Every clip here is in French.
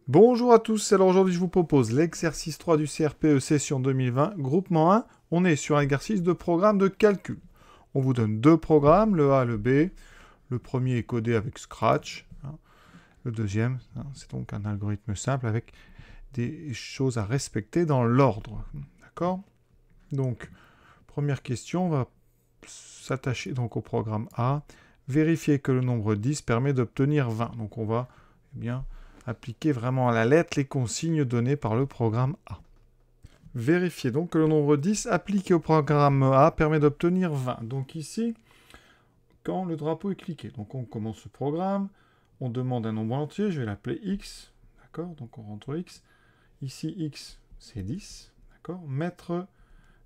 Bonjour à tous, alors aujourd'hui je vous propose l'exercice 3 du CRPE session 2020, groupement 1. On est sur un exercice de programme de calcul. On vous donne deux programmes, le A et le B. Le premier est codé avec Scratch. Le deuxième, c'est donc un algorithme simple avec des choses à respecter dans l'ordre. D'accord? Donc, première question, on va s'attacher donc au programme A. Vérifier que le nombre 10 permet d'obtenir 20. Donc on va appliquer vraiment à la lettre les consignes données par le programme A. Vérifiez donc que le nombre 10 appliqué au programme A permet d'obtenir 20. Donc ici, quand le drapeau est cliqué, donc on commence le programme, on demande un nombre entier, je vais l'appeler X, d'accord? Donc on rentre X. Ici, X, c'est 10, d'accord? Mettre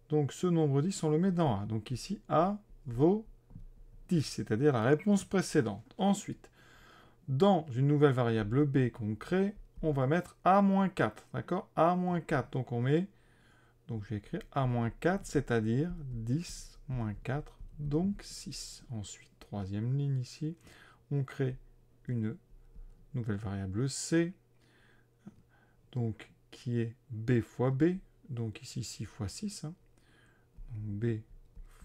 donc ce nombre 10, on le met dans A. Donc ici, A vaut 10, c'est-à-dire la réponse précédente. Ensuite, dans une nouvelle variable B qu'on crée, on va mettre A-4, d'accord? A-4, donc on met, donc je vais écrire A-4, c'est-à-dire 10 moins 4, donc 6. Ensuite, troisième ligne ici, on crée une nouvelle variable C, donc qui est B fois B, donc ici 6 fois 6, donc B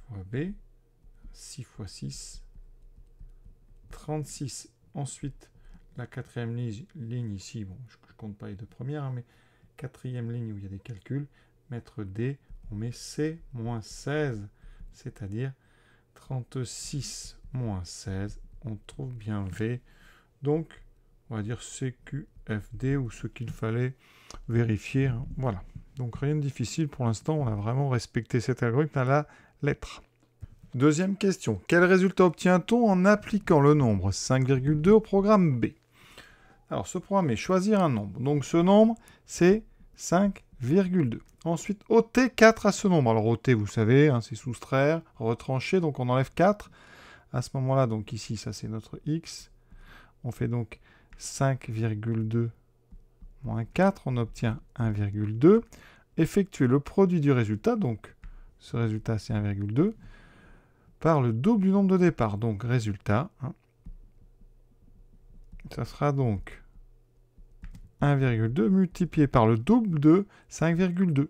fois B, 6 fois 6, 36. Ensuite, la quatrième ligne ici, bon, je ne compte pas les deux premières, mais quatrième ligne où il y a des calculs, mettre D, on met C moins 16, c'est-à-dire 36 moins 16, on trouve bien V. Donc, on va dire CQFD ou ce qu'il fallait vérifier. Voilà. Donc, rien de difficile pour l'instant, on a vraiment respecté cet algorithme à la lettre. Deuxième question. Quel résultat obtient-on en appliquant le nombre 5,2 au programme B? Alors, ce programme est choisir un nombre. Donc, ce nombre, c'est 5,2. Ensuite, ôter 4 à ce nombre. Alors, ôter, vous savez, c'est soustraire, retrancher. Donc, on enlève 4. À ce moment-là, donc ici, ça, c'est notre X. On fait donc 5,2 moins 4. On obtient 1,2. Effectuer le produit du résultat. Donc, ce résultat, c'est 1,2. Par le double du nombre de départ. Donc, résultat, ça sera donc 1,2 multiplié par le double de 5,2.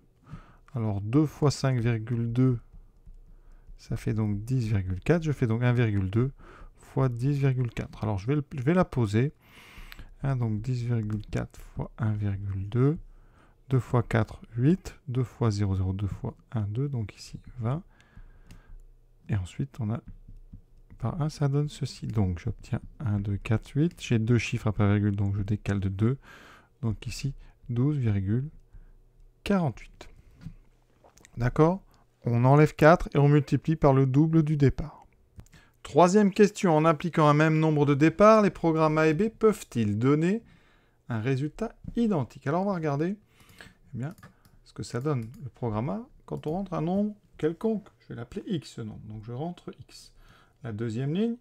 Alors, 2 fois 5,2, ça fait donc 10,4. Je fais donc 1,2 fois 10,4. Alors, je vais la poser. Donc, 10,4 fois 1,2. 2 fois 4, 8. 2 fois 0, 0. 2 fois 1, 2. Donc, ici, 20. Et ensuite, on a par 1, ça donne ceci. Donc, j'obtiens 1, 2, 4, 8. J'ai deux chiffres après virgule, donc je décale de 2. Donc ici, 12,48. D'accord? On enlève 4 et on multiplie par le double du départ. Troisième question. En appliquant un même nombre de départs, les programmes A et B peuvent-ils donner un résultat identique? Alors, on va regarder ce que ça donne le programme A quand on rentre un nombre quelconque. Je vais l'appeler X, ce nombre. Donc, je rentre X. La deuxième ligne,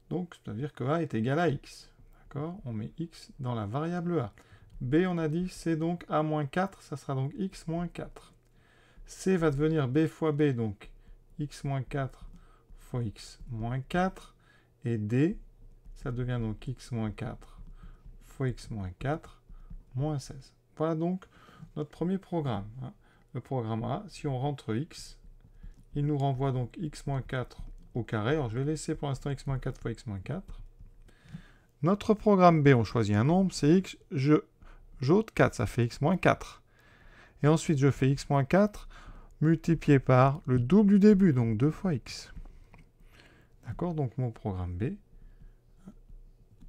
donc, c'est-à-dire que A est égal à X. D'accord? On met X dans la variable A. B, on a dit, c'est donc A-4, ça sera donc X-4. C va devenir B fois B, donc X-4 fois X-4. Et D, ça devient donc X-4 fois X-4 moins 16. Voilà donc notre premier programme. Le programme A, si on rentre X, il nous renvoie donc X-4 au carré. Alors je vais laisser pour l'instant X-4 fois X-4. Notre programme B, on choisit un nombre, c'est X, j'ôte 4, ça fait X-4. Et ensuite, je fais X-4 multiplié par le double du début, donc 2 fois X. D'accord? Donc mon programme B,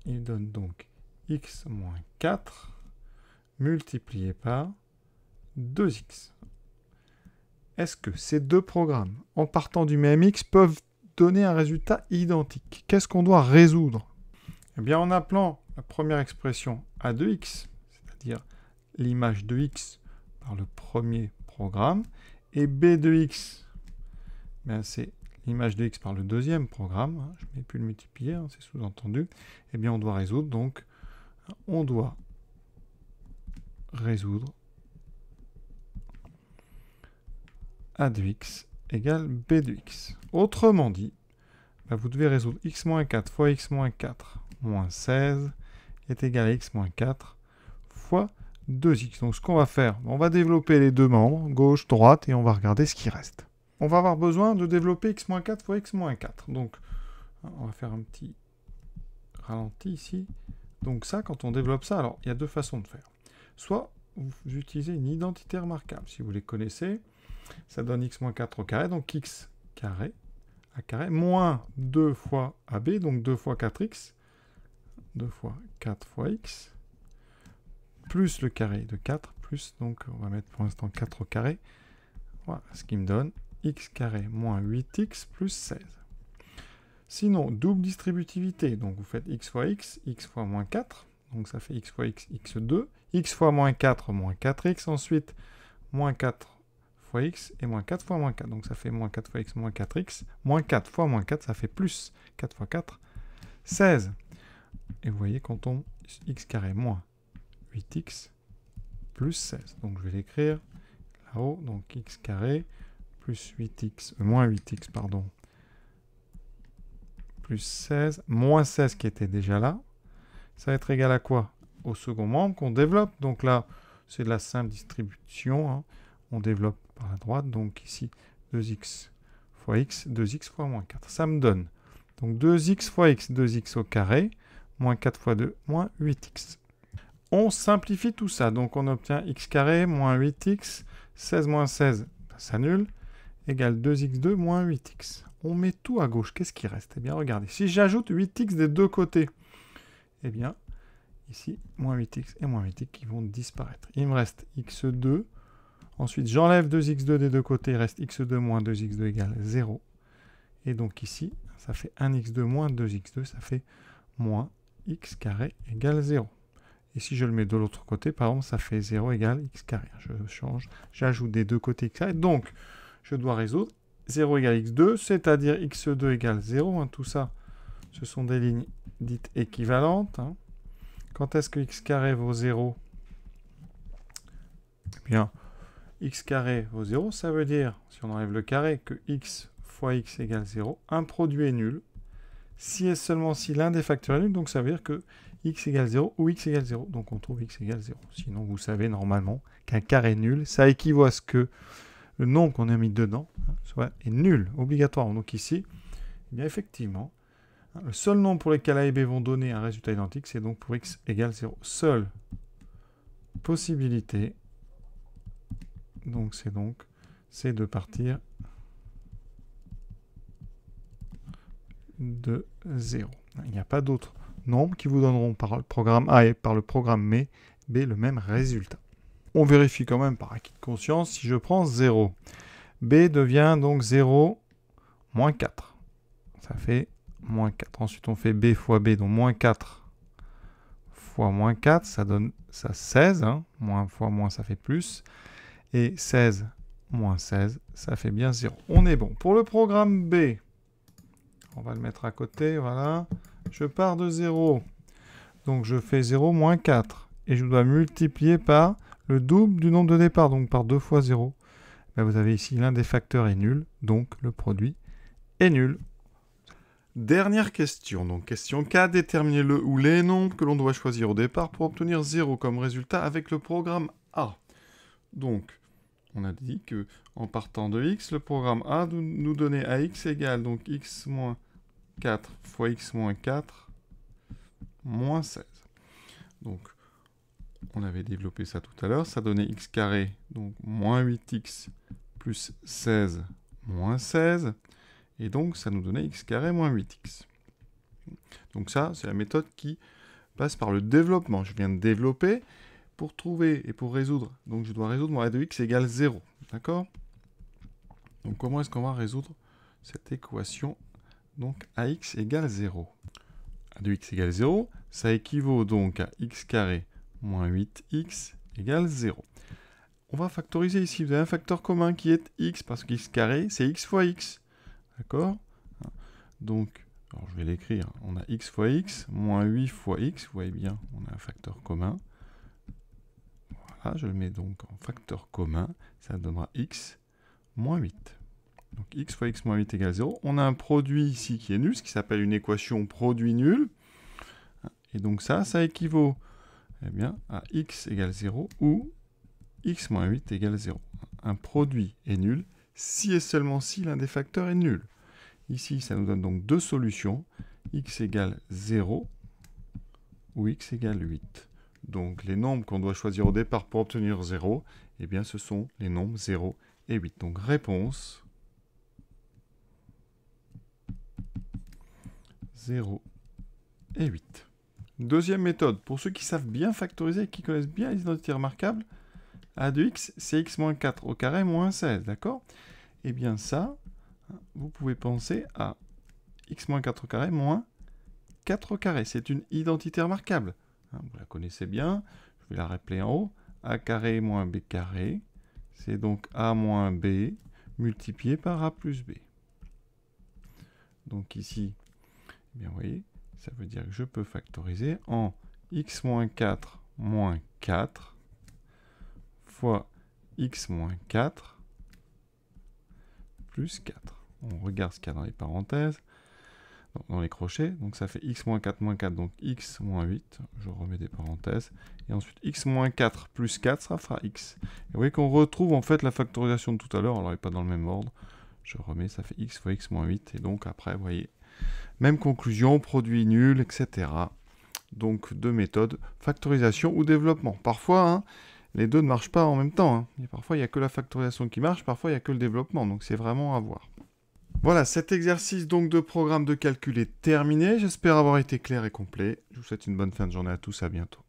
il donne donc X-4 multiplié par 2X. Est-ce que ces deux programmes, en partant du même X, peuvent donner un résultat identique? Qu'est-ce qu'on doit résoudre? Eh bien, en appelant la première expression A de X, c'est-à-dire l'image de X par le premier programme, et B de X, c'est l'image de X par le deuxième programme, je ne mets plus le multiplier, c'est sous-entendu, eh bien on doit résoudre, donc on doit résoudre A de X égale B de X. Autrement dit, vous devez résoudre X-4 fois X-4 moins 16 est égal à X-4 fois fois 2x. Donc ce qu'on va faire, on va développer les deux membres, gauche, droite, et on va regarder ce qui reste. On va avoir besoin de développer x-4 fois x-4. Donc on va faire un petit ralenti ici. Donc ça, quand on développe ça, alors il y a deux façons de faire. Soit vous utilisez une identité remarquable. Si vous les connaissez, ça donne x-4 au carré, donc x carré, a carré, moins 2 fois ab, donc 2 fois 4x, 2 fois 4 fois x, plus le carré de 4, plus, donc on va mettre pour l'instant 4 au carré, voilà, ce qui me donne x carré moins 8x plus 16. Sinon, double distributivité, donc vous faites x fois moins 4, donc ça fait x fois x, x2, x fois moins 4, moins 4x, ensuite moins 4 fois x et moins 4 fois moins 4, donc ça fait moins 4 fois x, moins 4x, moins 4 fois moins 4, ça fait plus 4 fois 4, 16. Et vous voyez qu'on tombe x carré moins 8x plus 16. Donc je vais l'écrire là-haut, donc x carré plus 8x, moins 8x, pardon, plus 16, moins 16 qui était déjà là, ça va être égal à quoi? Au second membre qu'on développe. Donc là, c'est de la simple distribution, hein. On développe par la droite, donc ici 2x fois x, 2x fois moins 4. Ça me donne donc 2x fois x, 2x au carré, moins 4 fois 2, moins 8x. On simplifie tout ça, donc on obtient x carré moins 8x, 16 moins 16, ça s'annule, égale 2x2 moins 8x. On met tout à gauche, qu'est-ce qui reste? Eh bien, regardez, si j'ajoute 8x des deux côtés, eh bien, ici, moins 8x et moins 8x qui vont disparaître. Il me reste x2, ensuite j'enlève 2x2 des deux côtés, il reste x2 moins 2x2 égale 0. Et donc ici, ça fait 1x2 moins 2x2, ça fait moins x carré égale 0. Et si je le mets de l'autre côté, par exemple, ça fait 0 égale x carré. Je change, j'ajoute des deux côtés x carré. Donc, je dois résoudre 0 égale x2, c'est-à-dire x2 égale 0. Hein, tout ça, ce sont des lignes dites équivalentes. Hein. Quand est-ce que x carré vaut 0? Eh bien, x carré vaut 0, ça veut dire, si on enlève le carré, que x fois x égale 0. Un produit est nul. Si et seulement si l'un des facteurs est nul, donc ça veut dire que x égale 0 ou x égale 0. Donc on trouve x égale 0. Sinon, vous savez normalement qu'un carré nul, ça équivaut à ce que le nombre qu'on a mis dedans soit est nul, obligatoire. Donc ici, eh bien effectivement, le seul nombre pour lequel A et B vont donner un résultat identique, c'est donc pour x égale 0. Seule possibilité, donc c'est de partir de 0. Il n'y a pas d'autres nombres qui vous donneront par le programme A et par le programme B le même résultat. On vérifie quand même par acquis de conscience si je prends 0. B devient donc 0 moins 4. Ça fait moins 4. Ensuite, on fait B fois B, donc moins 4 fois moins 4, ça donne ça 16. Hein. Moins fois moins, ça fait plus. Et 16 moins 16, ça fait bien 0. On est bon. Pour le programme B, on va le mettre à côté, voilà. Je pars de 0. Donc, je fais 0 moins 4. Et je dois multiplier par le double du nombre de départ, donc par 2 fois 0. Ben, vous avez ici l'un des facteurs est nul, donc le produit est nul. Dernière question, donc question 4, déterminer le ou les nombres que l'on doit choisir au départ pour obtenir 0 comme résultat avec le programme A. Donc, on a dit que en partant de x, le programme A nous donnait ax égale donc x moins 4 fois x moins 4 moins 16. Donc, on avait développé ça tout à l'heure, ça donnait x carré, donc moins 8x plus 16 moins 16, et donc ça nous donnait x carré moins 8x. Donc ça, c'est la méthode qui passe par le développement. Je viens de développer pour trouver et pour résoudre. Donc je dois résoudre mon a de x égale 0. D'accord? Donc comment est-ce qu'on va résoudre cette équation? Donc ax égale 0. A de x égale 0, ça équivaut donc à x carré moins 8x égale 0. On va factoriser ici. Vous avez un facteur commun qui est x, parce que x carré, c'est x fois x. D'accord? Donc, alors je vais l'écrire. On a x fois x, moins 8 fois x. Vous voyez bien, on a un facteur commun. Voilà, je le mets donc en facteur commun. Ça donnera x moins 8. Donc x fois x moins 8 égale 0. On a un produit ici qui est nul, ce qui s'appelle une équation produit nul. Et donc ça équivaut Eh bien, à x égale 0 ou x moins 8 égale 0. Un produit est nul si et seulement si l'un des facteurs est nul. Ici, ça nous donne donc deux solutions, x égale 0 ou x égale 8. Donc les nombres qu'on doit choisir au départ pour obtenir 0, eh bien ce sont les nombres 0 et 8. Donc réponse 0 et 8. Deuxième méthode, pour ceux qui savent bien factoriser et qui connaissent bien les identités remarquables, a de x, c'est x moins 4 au carré moins 16, d'accord? Eh bien ça, vous pouvez penser à x moins 4 au carré moins 4 au carré. C'est une identité remarquable. Vous la connaissez bien, je vais la rappeler en haut. A carré moins b carré, c'est donc a moins b multiplié par a plus b. Donc ici, eh bien, vous voyez, ça veut dire que je peux factoriser en x moins 4 moins 4 fois x moins 4 plus 4. On regarde ce qu'il y a dans les parenthèses, dans les crochets. Donc ça fait x moins 4 moins 4, donc x moins 8. Je remets des parenthèses. Et ensuite, x moins 4 plus 4, ça fera x. Et vous voyez qu'on retrouve en fait la factorisation de tout à l'heure. Alors, elle n'est pas dans le même ordre. Je remets, ça fait x fois x moins 8. Et donc après, vous voyez, même conclusion, produit nul, etc. Donc deux méthodes, factorisation ou développement. Parfois, les deux ne marchent pas en même temps. Et parfois, il n'y a que la factorisation qui marche, parfois, il n'y a que le développement. Donc c'est vraiment à voir. Voilà, cet exercice donc de programme de calcul est terminé. J'espère avoir été clair et complet. Je vous souhaite une bonne fin de journée à tous, à bientôt.